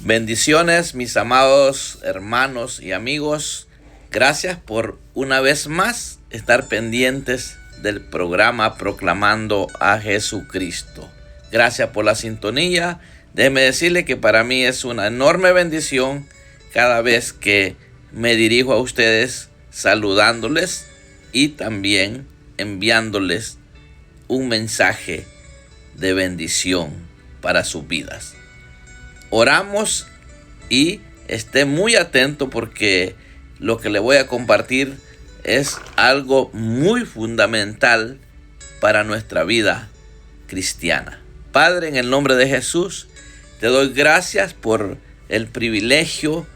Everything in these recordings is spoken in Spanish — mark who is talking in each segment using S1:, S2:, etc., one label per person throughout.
S1: Bendiciones, mis amados hermanos y amigos. Gracias por una vez más estar pendientes del programa Proclamando a Jesucristo. Gracias por la sintonía. Déjeme decirle que para mí es una enorme bendición cada vez que me dirijo a ustedes saludándoles y también enviándoles un mensaje de bendición para sus vidas. Oramos y esté muy atento porque lo que le voy a compartir es algo muy fundamental para nuestra vida cristiana. Padre, en el nombre de Jesús, te doy gracias por el privilegio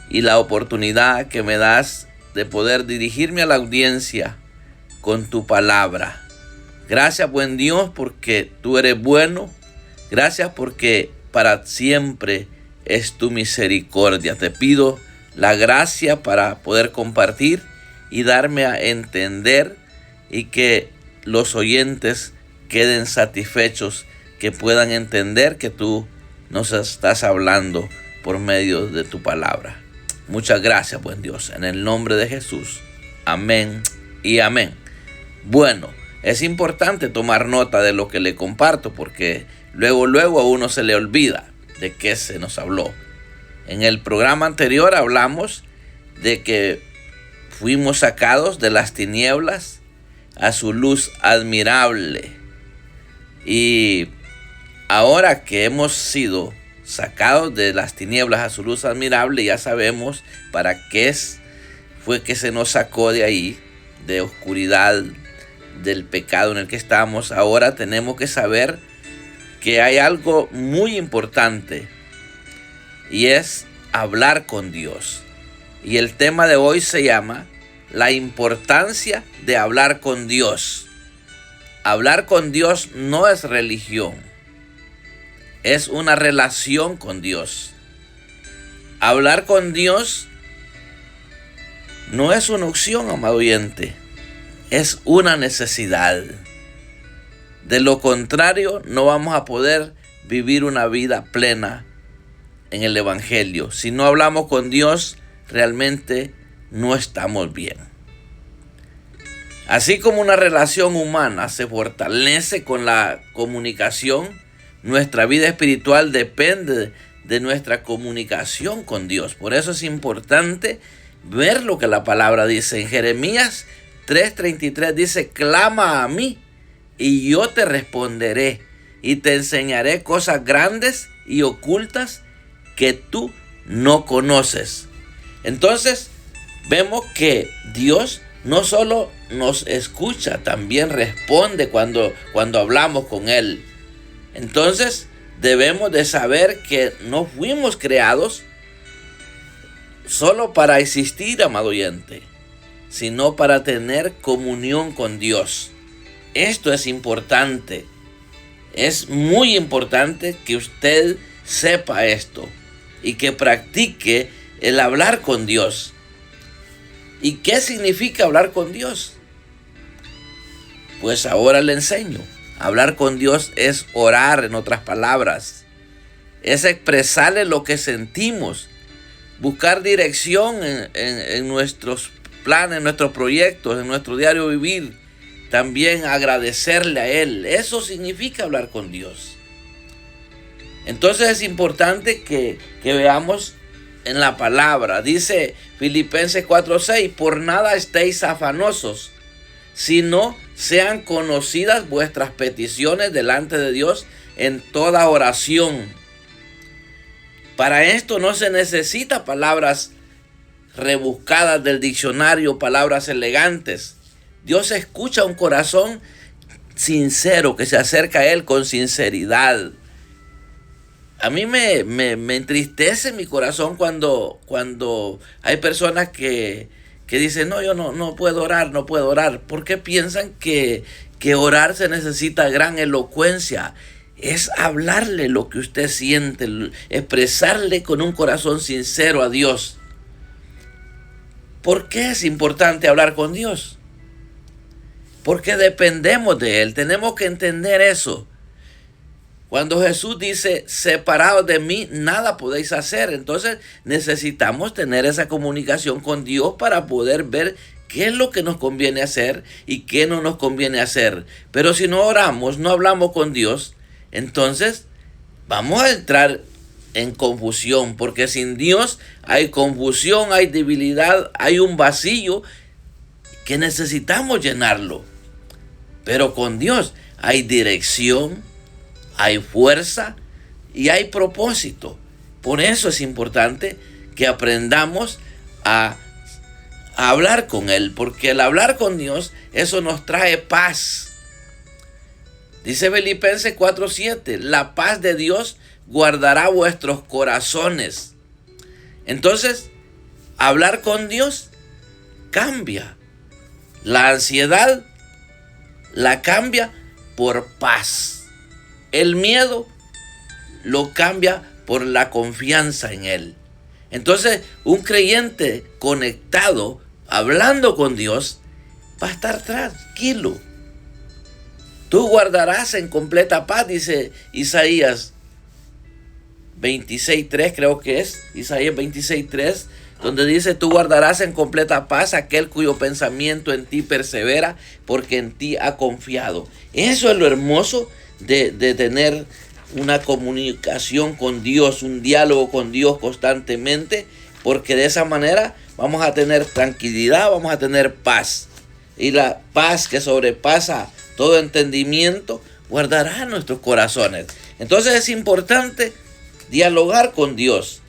S1: y la oportunidad que me das de poder dirigirme a la audiencia con tu palabra. Gracias, buen Dios, porque tú eres bueno. Gracias porque para siempre es tu misericordia. Te pido la gracia para poder compartir y darme a entender y que los oyentes queden satisfechos, que puedan entender que tú nos estás hablando por medio de tu palabra. Muchas gracias, buen Dios, en el nombre de Jesús. Amén y amén. Bueno, es importante tomar nota de lo que le comparto porque luego a uno se le olvida de qué se nos habló. En el programa anterior hablamos de que fuimos sacados de las tinieblas a su luz admirable. Y ahora que hemos sido sacados de las tinieblas a su luz admirable, ya sabemos para qué fue que se nos sacó de ahí, de oscuridad, del pecado en el que estamos. Ahora tenemos que saber que hay algo muy importante y es hablar con Dios. Y el tema de hoy se llama la importancia de hablar con Dios. Hablar con Dios no es religión, es una relación con Dios. Hablar con Dios no es una opción, amado oyente, es una necesidad. De lo contrario, no vamos a poder vivir una vida plena en el Evangelio. Si no hablamos con Dios, realmente no estamos bien. Así como una relación humana se fortalece con la comunicación, nuestra vida espiritual depende de nuestra comunicación con Dios. Por eso es importante ver lo que la palabra dice. En Jeremías 3:33 dice: clama a mí y yo te responderé y te enseñaré cosas grandes y ocultas que tú no conoces. Entonces vemos que Dios no solo nos escucha, también responde cuando hablamos con Él. Entonces debemos de saber que no fuimos creados solo para existir, amado oyente, sino para tener comunión con Dios. Esto es importante. Es muy importante que usted sepa esto y que practique el hablar con Dios. ¿Y qué significa hablar con Dios? Pues ahora le enseño. Hablar con Dios es orar, en otras palabras. Es expresarle lo que sentimos. Buscar dirección en nuestros planes, en nuestros proyectos, en nuestro diario vivir. También agradecerle a Él. Eso significa hablar con Dios. Entonces es importante que veamos en la palabra. Dice Filipenses 4:6: por nada estéis afanosos, sino sean conocidas vuestras peticiones delante de Dios en toda oración. Para esto no se necesita palabras rebuscadas del diccionario, palabras elegantes. Dios escucha un corazón sincero que se acerca a Él con sinceridad. A mí me entristece mi corazón cuando hay personas que dicen: no, yo no puedo orar. Porque piensan que orar se necesita gran elocuencia. Es hablarle lo que usted siente, expresarle con un corazón sincero a Dios. ¿Por qué es importante hablar con Dios? Porque dependemos de Él. Tenemos que entender eso. Cuando Jesús dice, separados de mí, nada podéis hacer. Entonces necesitamos tener esa comunicación con Dios para poder ver qué es lo que nos conviene hacer y qué no nos conviene hacer. Pero si no oramos, no hablamos con Dios, entonces vamos a entrar en confusión, porque sin Dios hay confusión, hay debilidad, hay un vacío que necesitamos llenarlo. Pero con Dios hay dirección, hay fuerza y hay propósito. Por eso es importante que aprendamos a hablar con Él, porque el hablar con Dios, eso nos trae paz. Dice Filipenses 4:7, la paz de Dios guardará vuestros corazones. Entonces, hablar con Dios cambia. La ansiedad la cambia por paz. El miedo lo cambia por la confianza en Él. Entonces, un creyente conectado, hablando con Dios, va a estar tranquilo. Tú guardarás en completa paz, dice Isaías 26:3, creo que es, Isaías 26:3, donde dice, tú guardarás en completa paz aquel cuyo pensamiento en ti persevera, porque en ti ha confiado. Eso es lo hermoso de tener una comunicación con Dios, un diálogo con Dios constantemente, porque de esa manera vamos a tener tranquilidad, vamos a tener paz. Y la paz que sobrepasa todo entendimiento guardará nuestros corazones. Entonces es importante dialogar con Dios.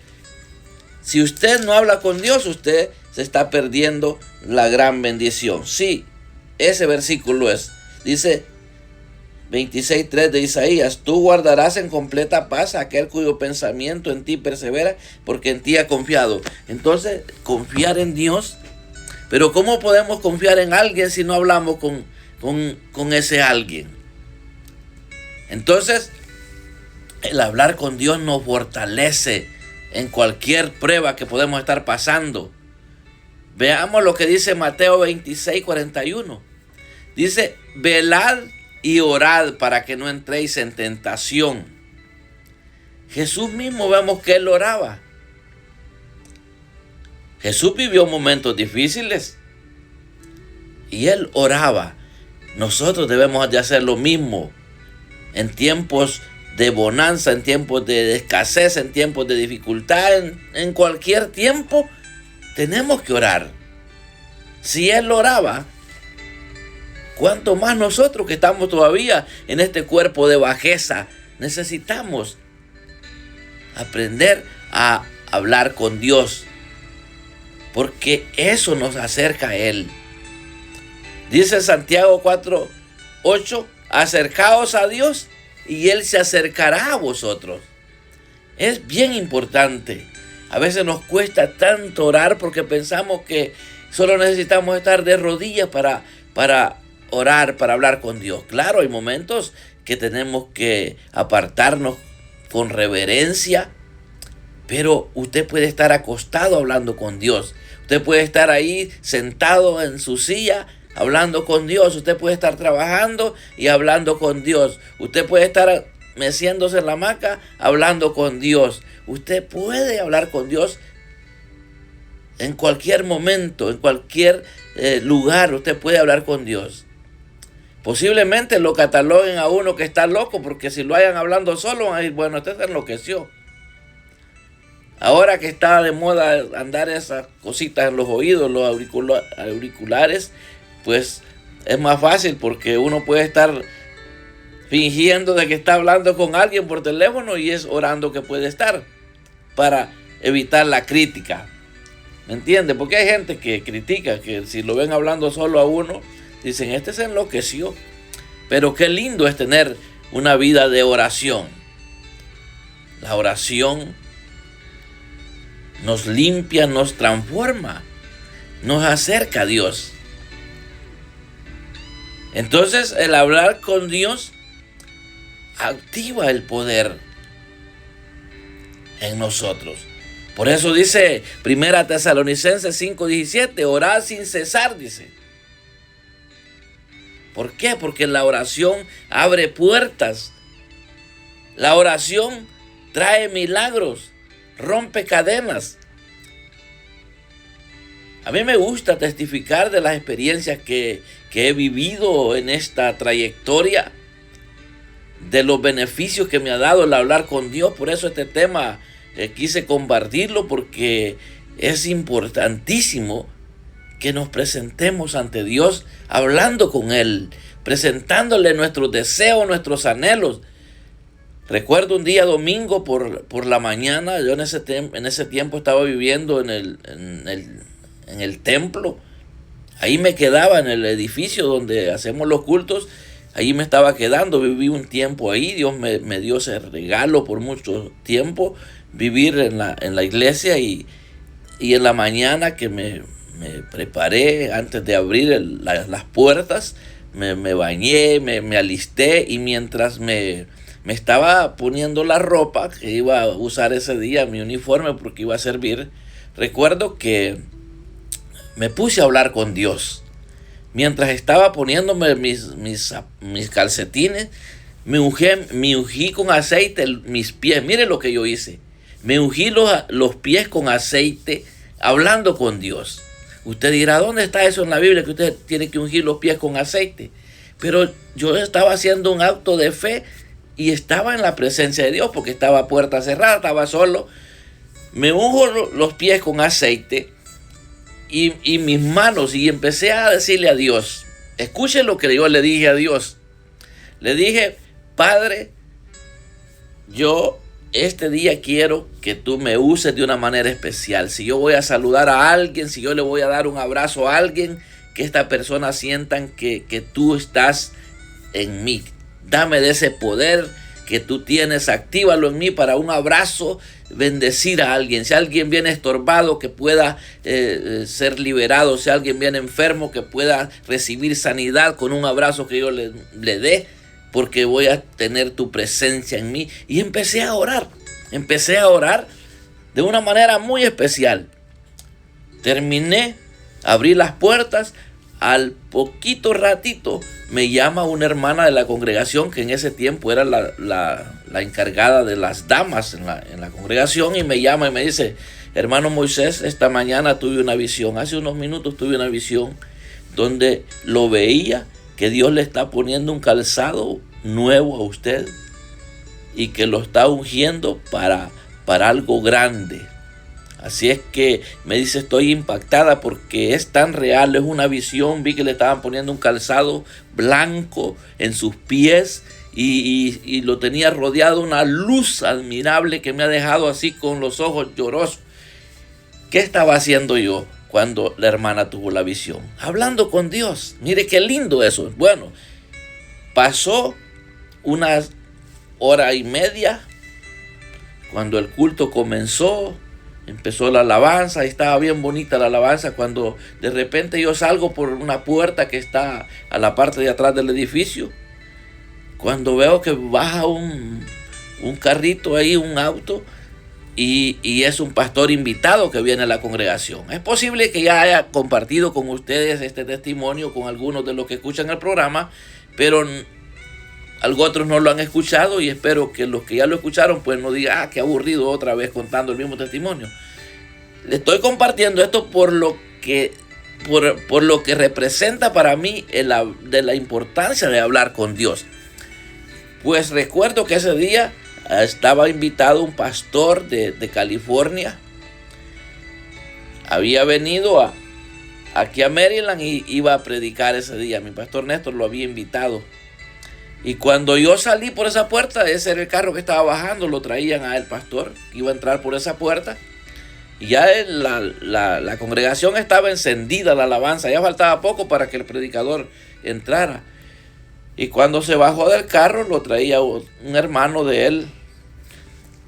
S1: Si usted no habla con Dios, usted se está perdiendo la gran bendición. Sí, ese versículo dice 26:3 de Isaías, tú guardarás en completa paz a aquel cuyo pensamiento en ti persevera, porque en ti ha confiado. Entonces, confiar en Dios. Pero ¿cómo podemos confiar en alguien si no hablamos con ese alguien? Entonces, el hablar con Dios nos fortalece en cualquier prueba que podemos estar pasando. Veamos lo que dice Mateo 26:41. Dice, velad y orad para que no entréis en tentación. Jesús mismo vemos que Él oraba. Jesús vivió momentos difíciles y Él oraba. Nosotros debemos de hacer lo mismo en tiempos de bonanza, en tiempos de escasez, en tiempos de dificultad, en cualquier tiempo tenemos que orar. Si Él oraba, ¿cuánto más nosotros que estamos todavía en este cuerpo de bajeza? Necesitamos aprender a hablar con Dios, porque eso nos acerca a Él. Dice Santiago 4:8, acercaos a Dios y Él se acercará a vosotros. Es bien importante. A veces nos cuesta tanto orar porque pensamos que solo necesitamos estar de rodillas para orar, para hablar con Dios. Claro, hay momentos que tenemos que apartarnos con reverencia, pero usted puede estar acostado hablando con Dios. Usted puede estar ahí sentado en su silla hablando con Dios. Usted puede estar trabajando y hablando con Dios. Usted puede estar meciéndose en la hamaca hablando con Dios. Usted puede hablar con Dios en cualquier momento, en cualquier lugar. Usted puede hablar con Dios. Posiblemente lo cataloguen a uno que está loco, porque si lo hayan hablando solo, van a decir, bueno, usted se enloqueció. Ahora que está de moda andar esas cositas en los oídos, los auriculares, pues es más fácil porque uno puede estar fingiendo de que está hablando con alguien por teléfono y es orando que puede estar para evitar la crítica. ¿Me entiende? Porque hay gente que critica, que si lo ven hablando solo a uno, dicen, este se enloqueció. Pero qué lindo es tener una vida de oración. La oración nos limpia, nos transforma, nos acerca a Dios. Entonces, el hablar con Dios activa el poder en nosotros. Por eso dice 1 Tesalonicenses 5:17, orad sin cesar, dice. ¿Por qué? Porque la oración abre puertas La oración trae milagros, rompe cadenas. A mí me gusta testificar de las experiencias que he vivido en esta trayectoria, de los beneficios que me ha dado el hablar con Dios. Por eso este tema quise compartirlo, porque es importantísimo que nos presentemos ante Dios hablando con Él, presentándole nuestros deseos, nuestros anhelos. Recuerdo un día domingo por la mañana, yo en ese tiempo estaba viviendo en el templo. Ahí me quedaba en el edificio donde hacemos los cultos. Ahí me estaba quedando, viví un tiempo ahí. Dios me dio ese regalo por mucho tiempo, vivir en la iglesia. Y en la mañana que me preparé, antes de abrir las puertas, me bañé, me alisté, y mientras me estaba poniendo la ropa que iba a usar ese día, mi uniforme, porque iba a servir, recuerdo que me puse a hablar con Dios. Mientras estaba poniéndome mis calcetines, me ungí con aceite mis pies. Mire lo que yo hice. Me ungí los pies con aceite, hablando con Dios. Usted dirá, ¿dónde está eso en la Biblia que usted tiene que ungir los pies con aceite? Pero yo estaba haciendo un acto de fe y estaba en la presencia de Dios, porque estaba a puerta cerrada, estaba solo. Me unjo los pies con aceite y mis manos, y empecé a decirle a Dios. Escuche lo que yo le dije a Dios. Le dije: Padre, yo este día quiero que tú me uses de una manera especial. Si yo voy a saludar a alguien, si yo le voy a dar un abrazo a alguien, que esta persona sientan que tú estás en mí. Dame de ese poder que tú tienes, actívalo en mí para un abrazo, bendecir a alguien. Si alguien viene estorbado, que pueda ser liberado. Si alguien viene enfermo, que pueda recibir sanidad con un abrazo que yo le dé, porque voy a tener tu presencia en mí. Y empecé a orar de una manera muy especial. Terminé, abrí las puertas. Al poquito ratito me llama una hermana de la congregación, que en ese tiempo era la encargada de las damas en la congregación, y me llama y me dice: hermano Moisés, esta mañana tuve una visión, hace unos minutos tuve una visión donde lo veía, que Dios le está poniendo un calzado nuevo a usted y que lo está ungiendo para algo grande. Así es que me dice: estoy impactada porque es tan real, es una visión. Vi que le estaban poniendo un calzado blanco en sus pies y lo tenía rodeado una luz admirable que me ha dejado así con los ojos llorosos. ¿Qué estaba haciendo yo cuando la hermana tuvo la visión? Hablando con Dios. Mire qué lindo eso. Bueno, pasó una hora y media. Cuando el culto comenzó, empezó la alabanza, y estaba bien bonita la alabanza, cuando de repente yo salgo por una puerta que está a la parte de atrás del edificio. Cuando veo que baja un carrito ahí, un auto, y es un pastor invitado que viene a la congregación. Es posible que ya haya compartido con ustedes este testimonio con algunos de los que escuchan el programa, pero otros no lo han escuchado, y espero que los que ya lo escucharon pues no digan: qué aburrido otra vez contando el mismo testimonio. Le estoy compartiendo esto por lo que representa para mí de la importancia de hablar con Dios. Pues recuerdo que ese día estaba invitado un pastor de California. Había venido aquí a Maryland y iba a predicar ese día. Mi pastor Néstor lo había invitado. Y cuando yo salí por esa puerta, ese era el carro que estaba bajando, lo traían a el pastor, iba a entrar por esa puerta. Y ya la congregación estaba encendida, la alabanza, ya faltaba poco para que el predicador entrara. Y cuando se bajó del carro, lo traía un hermano de él,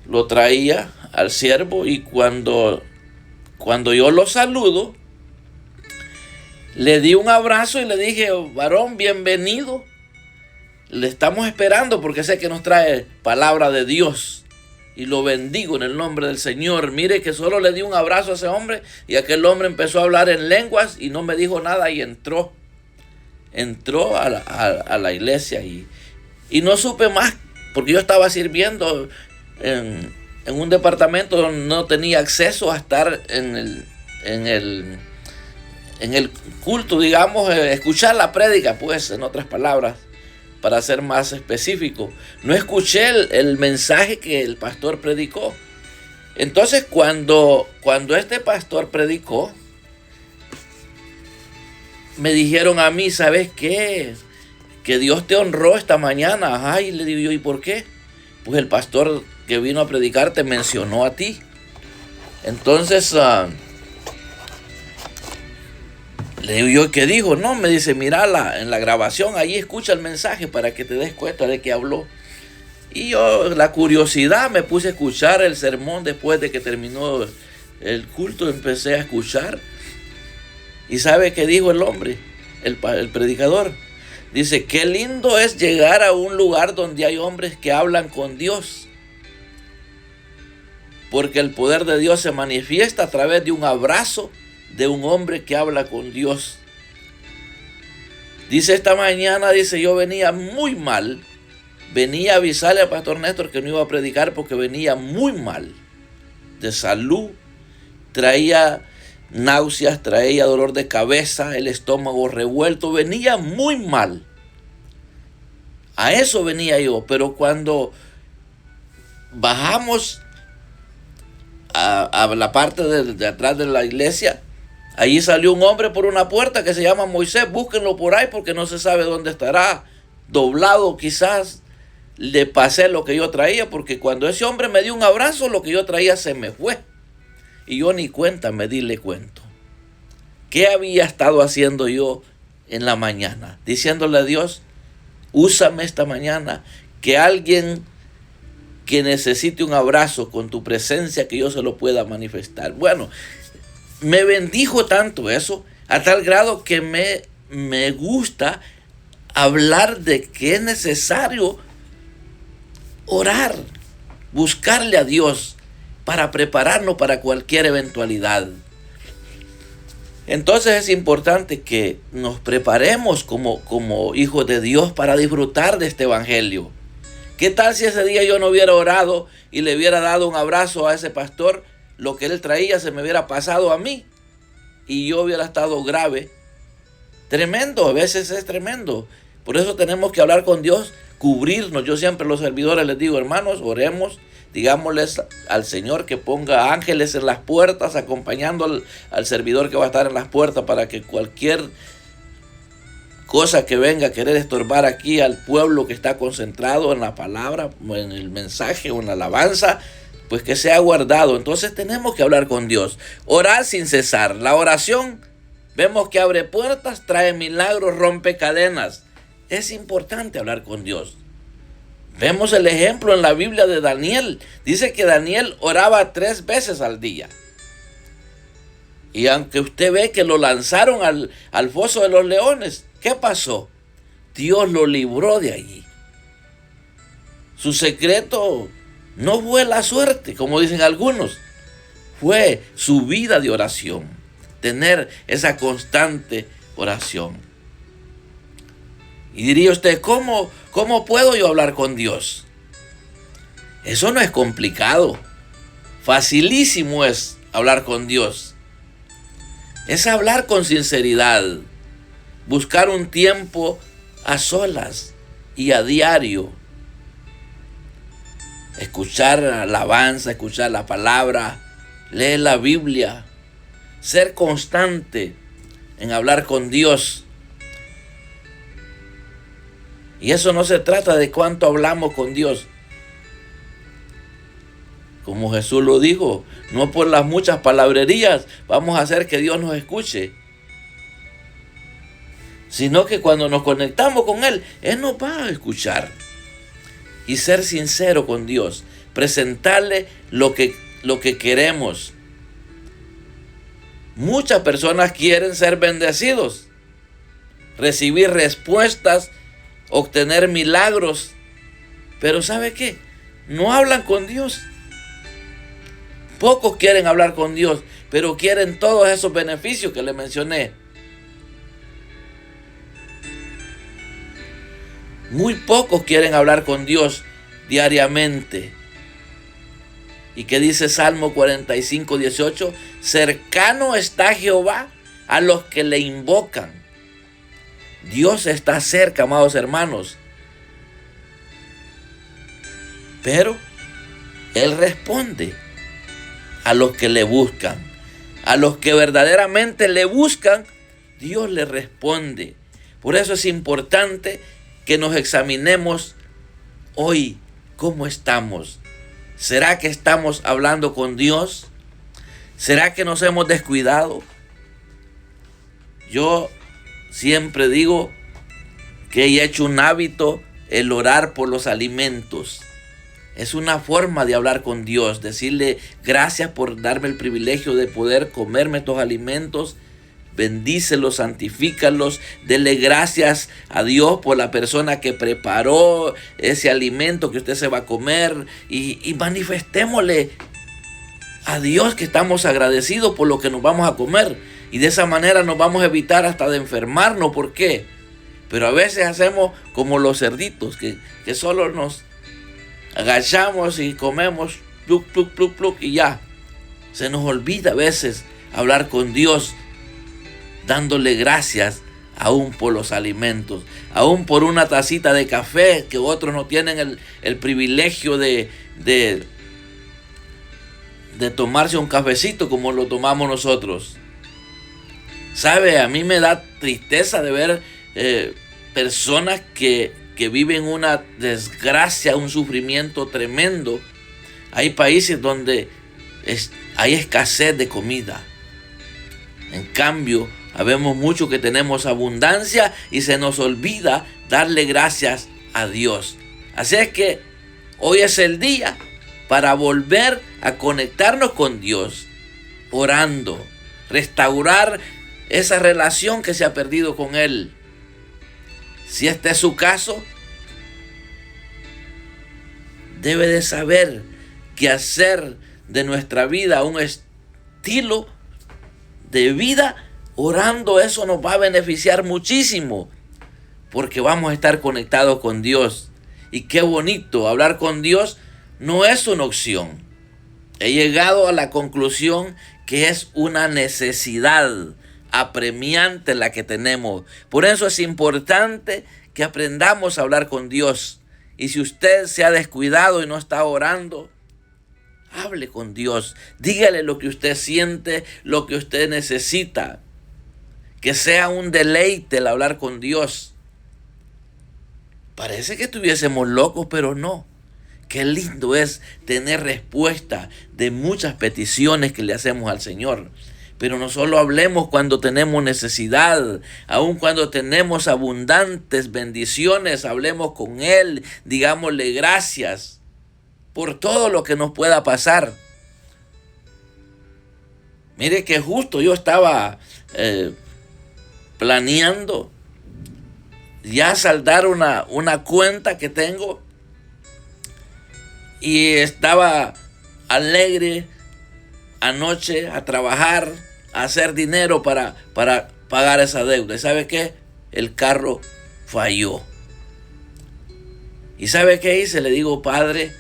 S1: lo traía al siervo, y cuando yo lo saludo, le di un abrazo y le dije: varón, bienvenido. Le estamos esperando porque sé que nos trae palabra de Dios, y lo bendigo en el nombre del Señor. Mire que solo le di un abrazo a ese hombre, y aquel hombre empezó a hablar en lenguas y no me dijo nada, y entró a la iglesia, y no supe más porque yo estaba sirviendo en un departamento donde no tenía acceso a estar en el culto, digamos, escuchar la prédica, pues, en otras palabras, para ser más específico. No escuché el mensaje que el pastor predicó. Entonces, cuando este pastor predicó, me dijeron a mí, ¿sabes qué? Que Dios te honró esta mañana. Ay, le digo yo, ¿y por qué? Pues el pastor que vino a predicar te mencionó a ti. Entonces, le digo yo, ¿qué dijo? No, me dice, mírala en la grabación, ahí escucha el mensaje para que te des cuenta de qué habló. Y yo, la curiosidad, me puse a escuchar el sermón después de que terminó el culto, empecé a escuchar. ¿Y sabe qué dijo el hombre, el predicador? Dice, qué lindo es llegar a un lugar donde hay hombres que hablan con Dios. Porque el poder de Dios se manifiesta a través de un abrazo de un hombre que habla con Dios. Dice, esta mañana, dice, yo venía muy mal. Venía a avisarle al pastor Néstor que no iba a predicar porque venía muy mal de salud. Traía náuseas, traía dolor de cabeza, el estómago revuelto, venía muy mal. A eso venía yo, pero cuando bajamos a la parte de atrás de la iglesia, allí salió un hombre por una puerta que se llama Moisés. Búsquenlo por ahí porque no se sabe dónde estará. Doblado quizás. Le pasé lo que yo traía, porque cuando ese hombre me dio un abrazo, lo que yo traía se me fue. Y yo ni cuenta me di, le cuento. ¿Qué había estado haciendo yo en la mañana? Diciéndole a Dios, úsame esta mañana, que alguien que necesite un abrazo con tu presencia, que yo se lo pueda manifestar. Bueno, me bendijo tanto eso, a tal grado que me gusta hablar de que es necesario orar, buscarle a Dios para prepararnos para cualquier eventualidad. Entonces es importante que nos preparemos como hijos de Dios para disfrutar de este evangelio. ¿Qué tal si ese día yo no hubiera orado y le hubiera dado un abrazo a ese pastor? Lo que él traía se me hubiera pasado a mí y yo hubiera estado grave. Tremendo, a veces es tremendo. Por eso tenemos que hablar con Dios, cubrirnos. Yo siempre a los servidores les digo, hermanos, oremos, digámosles al Señor que ponga ángeles en las puertas, acompañando al servidor que va a estar en las puertas, para que cualquier cosa que venga a querer estorbar aquí al pueblo que está concentrado en la palabra, o en el mensaje, o en la alabanza, pues que sea guardado. Entonces tenemos que hablar con Dios, orar sin cesar. La oración, vemos que abre puertas, trae milagros, rompe cadenas. Es importante hablar con Dios. Vemos el ejemplo en la Biblia de Daniel. Dice que Daniel oraba 3 veces al día. Y aunque usted ve que lo lanzaron al foso de los leones, ¿qué pasó? Dios lo libró de allí. Su secreto no fue la suerte, como dicen algunos. Fue su vida de oración. Tener esa constante oración. Y diría usted, ¿cómo puedo yo hablar con Dios? Eso no es complicado. Facilísimo es hablar con Dios. Es hablar con sinceridad. Buscar un tiempo a solas y a diario. Escuchar alabanza, escuchar la palabra, leer la Biblia. Ser constante en hablar con Dios. Y eso no se trata de cuánto hablamos con Dios. Como Jesús lo dijo, no por las muchas palabrerías vamos a hacer que Dios nos escuche, sino que cuando nos conectamos con Él, Él nos va a escuchar. Y ser sincero con Dios, presentarle lo que queremos. Muchas personas quieren ser bendecidos, recibir respuestas, obtener milagros, pero ¿sabe qué? No hablan con Dios. Pocos quieren hablar con Dios, pero quieren todos esos beneficios que le mencioné. Muy pocos quieren hablar con Dios diariamente. ¿Y qué dice Salmo 45:18? Cercano está Jehová a los que le invocan. Dios está cerca, amados hermanos. Pero Él responde a los que le buscan. A los que verdaderamente le buscan, Dios le responde. Por eso es importante que nos examinemos hoy cómo estamos. ¿Será que estamos hablando con Dios? ¿Será que nos hemos descuidado? Yo siempre digo que he hecho un hábito el orar por los alimentos. Es una forma de hablar con Dios, decirle gracias por darme el privilegio de poder comerme estos alimentos. Bendícelos, santifícalos, dele gracias a Dios por la persona que preparó ese alimento que usted se va a comer y manifestémosle a Dios que estamos agradecidos por lo que nos vamos a comer y de esa manera nos vamos a evitar hasta de enfermarnos. ¿Por qué? Pero a veces hacemos como los cerditos que solo nos agachamos y comemos pluk, pluk, pluk, pluk y ya. Se nos olvida a veces hablar con Dios, dándole gracias aún por los alimentos, aún por una tacita de café que otros no tienen el privilegio de tomarse un cafecito como lo tomamos nosotros. ¿Sabe? A mí me da tristeza de ver personas que viven una desgracia, un sufrimiento tremendo. Hay países donde hay escasez de comida. En cambio, habemos muchos que tenemos abundancia y se nos olvida darle gracias a Dios. Así es que hoy es el día para volver a conectarnos con Dios, orando, restaurar esa relación que se ha perdido con Él. Si este es su caso, debe de saber que hacer de nuestra vida un estilo de vida orando, eso nos va a beneficiar muchísimo, porque vamos a estar conectados con Dios. Y qué bonito, hablar con Dios no es una opción. He llegado a la conclusión que es una necesidad apremiante la que tenemos. Por eso es importante que aprendamos a hablar con Dios. Y si usted se ha descuidado y no está orando, hable con Dios. Dígale lo que usted siente, lo que usted necesita. Que sea un deleite el hablar con Dios. Parece que estuviésemos locos, pero no. Qué lindo es tener respuesta de muchas peticiones que le hacemos al Señor. Pero no solo hablemos cuando tenemos necesidad, aun cuando tenemos abundantes bendiciones, hablemos con Él, digámosle gracias por todo lo que nos pueda pasar. Mire que justo yo estaba planeando ya saldar una cuenta que tengo y estaba alegre anoche a trabajar, a hacer dinero para pagar esa deuda. ¿Y sabe qué? El carro falló. ¿Y sabe qué hice? Le digo, Padre,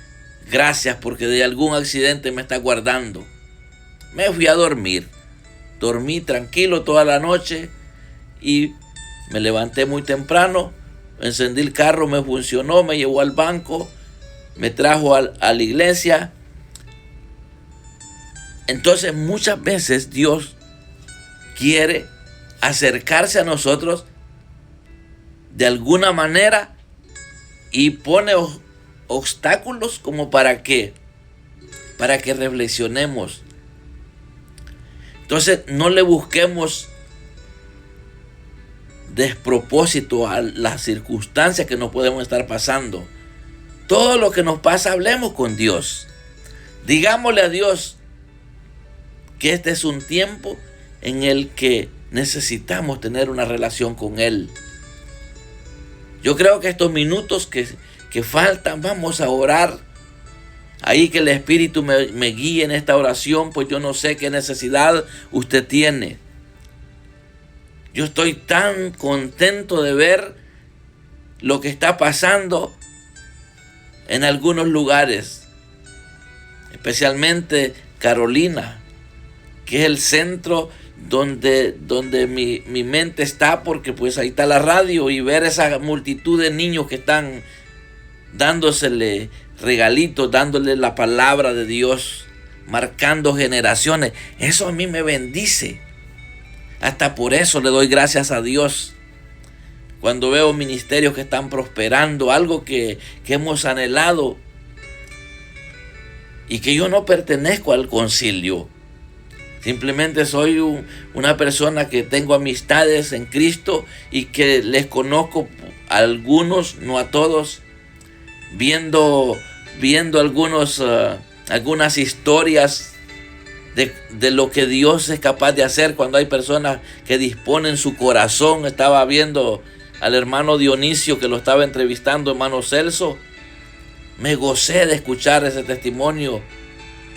S1: gracias porque de algún accidente me está guardando. Me fui a dormir. Dormí tranquilo toda la noche y me levanté muy temprano. Encendí el carro, me funcionó, me llevó al banco, me trajo a la iglesia. Entonces muchas veces Dios quiere acercarse a nosotros de alguna manera y pone obstáculos como para que reflexionemos. Entonces no le busquemos despropósito a las circunstancias que nos podemos estar pasando. Todo lo que nos pasa, hablemos con Dios. Digámosle a Dios que este es un tiempo en el que necesitamos tener una relación con Él. Yo creo que estos minutos que faltan, vamos a orar. Ahí que el Espíritu me guíe en esta oración, pues yo no sé qué necesidad usted tiene. Yo estoy tan contento de ver lo que está pasando en algunos lugares, especialmente Carolina, que es el centro donde mi mente está, porque pues ahí está la radio, y ver esa multitud de niños que están dándosele regalitos, dándole la palabra de Dios, marcando generaciones, eso a mí me bendice. Hasta por eso le doy gracias a Dios cuando veo ministerios que están prosperando, algo que hemos anhelado, y que yo no pertenezco al concilio. Simplemente soy una persona que tengo amistades en Cristo y que les conozco a algunos, no a todos, viendo algunas historias de lo que Dios es capaz de hacer cuando hay personas que disponen su corazón. Estaba viendo al hermano Dionisio, que lo estaba entrevistando, hermano Celso. Me gocé de escuchar ese testimonio,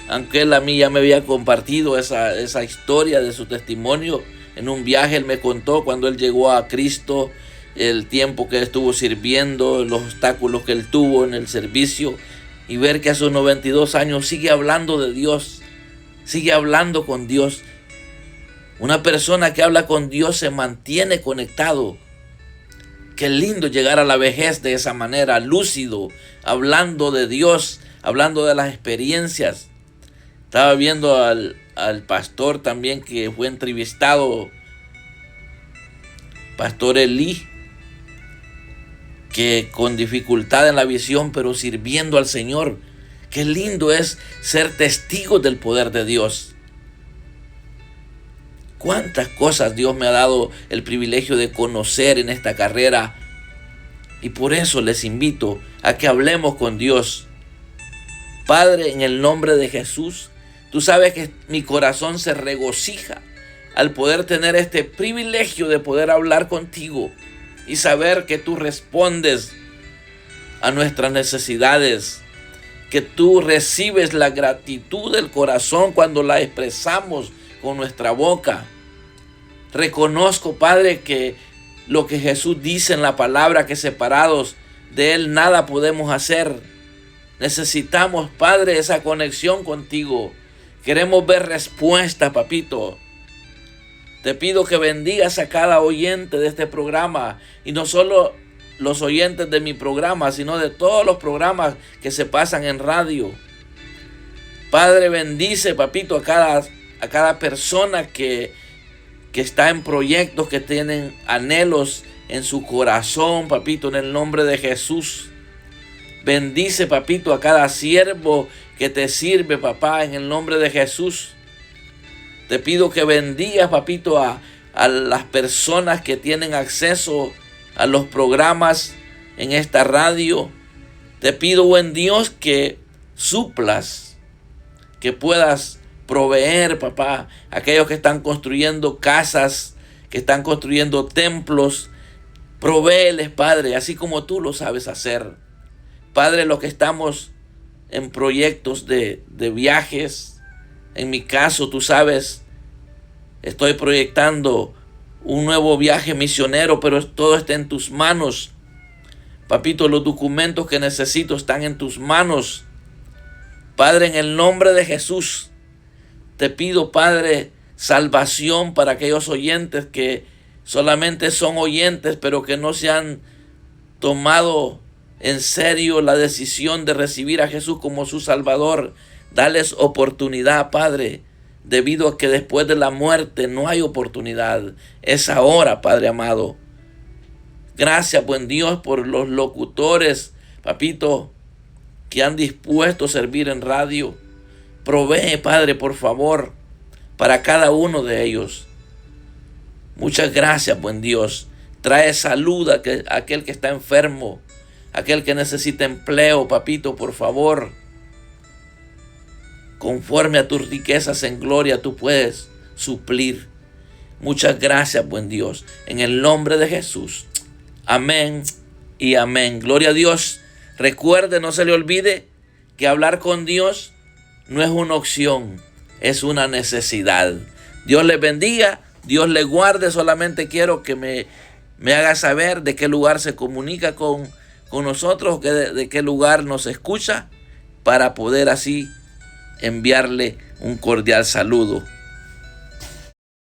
S1: aunque él a mí ya me había compartido esa historia de su testimonio. En un viaje él me contó cuando él llegó a Cristo, el tiempo que estuvo sirviendo, los obstáculos que él tuvo en el servicio, y ver que a sus 92 años sigue hablando de Dios, sigue hablando con Dios. Una persona que habla con Dios se mantiene conectado. Qué lindo llegar a la vejez de esa manera, lúcido, hablando de Dios, hablando de las experiencias. Estaba viendo al pastor también que fue entrevistado, Pastor Elí, que con dificultad en la visión, pero sirviendo al Señor. Qué lindo es ser testigos del poder de Dios. Cuántas cosas Dios me ha dado el privilegio de conocer en esta carrera. Y por eso les invito a que hablemos con Dios. Padre, en el nombre de Jesús, tú sabes que mi corazón se regocija al poder tener este privilegio de poder hablar contigo y saber que tú respondes a nuestras necesidades, que tú recibes la gratitud del corazón cuando la expresamos con nuestra boca. Reconozco, Padre, que lo que Jesús dice en la palabra, que separados de Él nada podemos hacer. Necesitamos, Padre, esa conexión contigo. Queremos ver respuesta, papito. Te pido que bendigas a cada oyente de este programa, y no solo los oyentes de mi programa, sino de todos los programas que se pasan en radio. Padre, bendice, papito, a cada persona que está en proyectos, que tienen anhelos en su corazón, papito, en el nombre de Jesús. Bendice, papito, a cada siervo que te sirve, papá, en el nombre de Jesús. Te pido que bendigas, papito, a las personas que tienen acceso a los programas en esta radio. Te pido, buen Dios, que suplas, que puedas proveer, papá, aquellos que están construyendo casas, que están construyendo templos. Provéeles, Padre, así como tú lo sabes hacer. Padre, los que estamos en proyectos de viajes, en mi caso, tú sabes, estoy proyectando un nuevo viaje misionero, pero todo está en tus manos. Papito, los documentos que necesito están en tus manos. Padre, en el nombre de Jesús, te pido, Padre, salvación para aquellos oyentes que solamente son oyentes, pero que no se han tomado en serio la decisión de recibir a Jesús como su Salvador. Dales oportunidad, Padre, debido a que después de la muerte no hay oportunidad. Es ahora, Padre amado. Gracias, buen Dios, por los locutores, papito, que han dispuesto a servir en radio. Provee, Padre, por favor, para cada uno de ellos. Muchas gracias, buen Dios. Trae salud a aquel que está enfermo, aquel que necesita empleo, papito, por favor. Conforme a tus riquezas en gloria, tú puedes suplir. Muchas gracias, buen Dios. En el nombre de Jesús. Amén y amén. Gloria a Dios. Recuerde, no se le olvide que hablar con Dios no es una opción, es una necesidad. Dios les bendiga, Dios les guarde. Solamente quiero que me haga saber de qué lugar se comunica con con nosotros, de qué lugar nos escucha, para poder así enviarle un cordial saludo